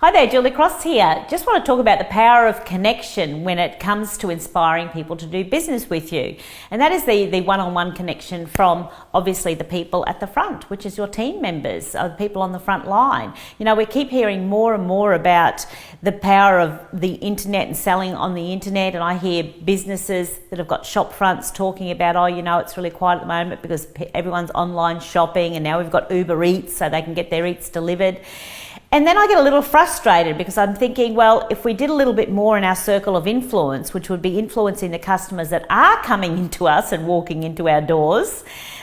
Hi there, Julie Cross here. Just want to talk about the power of connection when it comes to inspiring people to do business with you. And that is the one-on-one connection from obviously the people at the front, which is your team members, the people on the front line. You know, we keep hearing more and more about the power of the internet and selling on the internet, and I hear businesses that have got shop fronts talking about, oh, you know, it's really quiet at the moment because everyone's online shopping, and now we've got Uber Eats so they can get their eats delivered. And then I get a little frustrated because I'm thinking, well, if we did a little bit more in our circle of influence, which would be influencing the customers that are coming into us and walking into our doors,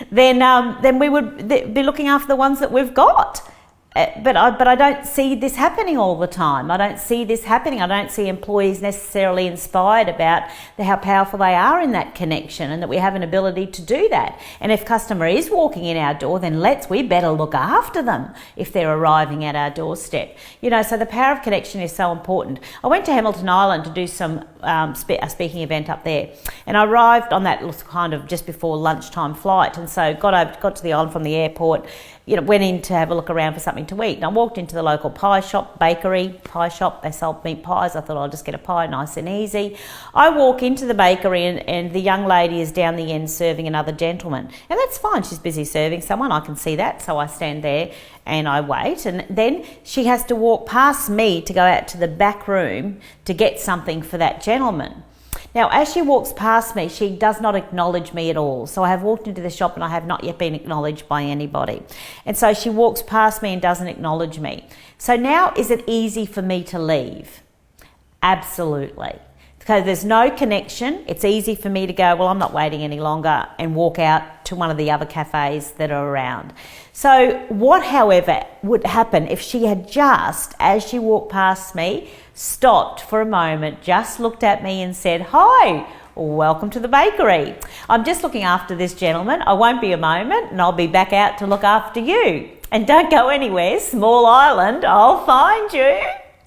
then we would be looking after the ones that we've got. But I don't see this happening all the time. I don't see this happening. I don't see employees necessarily inspired about how powerful they are in that connection and that we have an ability to do that. And if customer is walking in our door, then we better look after them if they're arriving at our doorstep. You know, so the power of connection is so important. I went to Hamilton Island to do a speaking event up there, and I arrived on that kind of just before lunchtime flight, and so got to the island from the airport. You know, went in to have a look around for something to eat, and I walked into the local pie shop, pie shop. They sold meat pies. I thought I'll just get a pie, nice and easy. I walk into the bakery, and the young lady is down the end serving another gentleman, and that's fine. She's busy serving someone. I can see that, so I stand there and I wait, and then she has to walk past me to go out to the back room to get something for that gentleman. Now, as she walks past me, she does not acknowledge me at all. So I have walked into the shop and I have not yet been acknowledged by anybody. And so she walks past me and doesn't acknowledge me. So now, is it easy for me to leave? Absolutely. Because there's no connection, it's easy for me to go, well, I'm not waiting any longer, and walk out to one of the other cafes that are around. So what, however, would happen if she had just, as she walked past me, stopped for a moment, just looked at me and said, hi, welcome to the bakery. I'm just looking after this gentleman. I won't be a moment, and I'll be back out to look after you. And don't go anywhere, small island, I'll find you.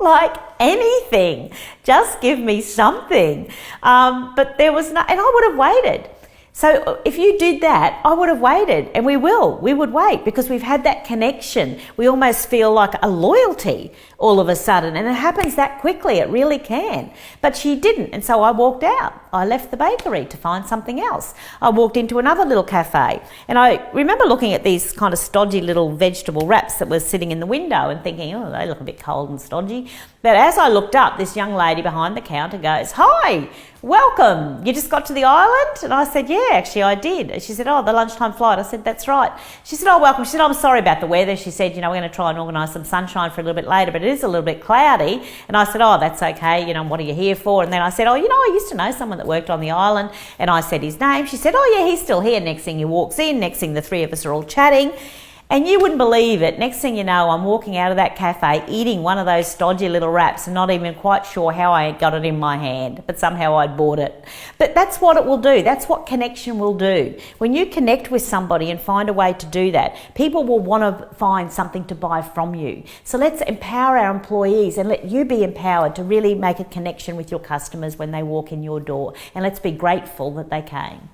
Like anything, just give me something. But there was no, and I would have waited. So if you did that, I would have waited, and we would wait because we've had that connection. We almost feel like a loyalty all of a sudden, and it happens that quickly, it really can. But she didn't, and so I walked out. I left the bakery to find something else. I walked into another little cafe, and I remember looking at these kind of stodgy little vegetable wraps that were sitting in the window and thinking, oh, they look a bit cold and stodgy. But as I looked up, this young lady behind the counter goes, hi, welcome, you just got to the island? And I said, yeah, actually I did. And she said, oh, the lunchtime flight. I said, that's right. She said, oh, welcome. She said, I'm sorry about the weather. She said, you know, we're going to try and organise some sunshine for a little bit later, but it is a little bit cloudy. And I said, oh, that's okay. You know, what are you here for? And then I said, oh, you know, I used to know someone that worked on the island. And I said his name. She said, oh, yeah, he's still here. Next thing he walks in. Next thing the three of us are all chatting. And you wouldn't believe it. Next thing you know, I'm walking out of that cafe eating one of those stodgy little wraps and not even quite sure how I got it in my hand, but somehow I'd bought it. But that's what it will do. That's what connection will do. When you connect with somebody and find a way to do that, people will want to find something to buy from you. So let's empower our employees and let you be empowered to really make a connection with your customers when they walk in your door. And let's be grateful that they came.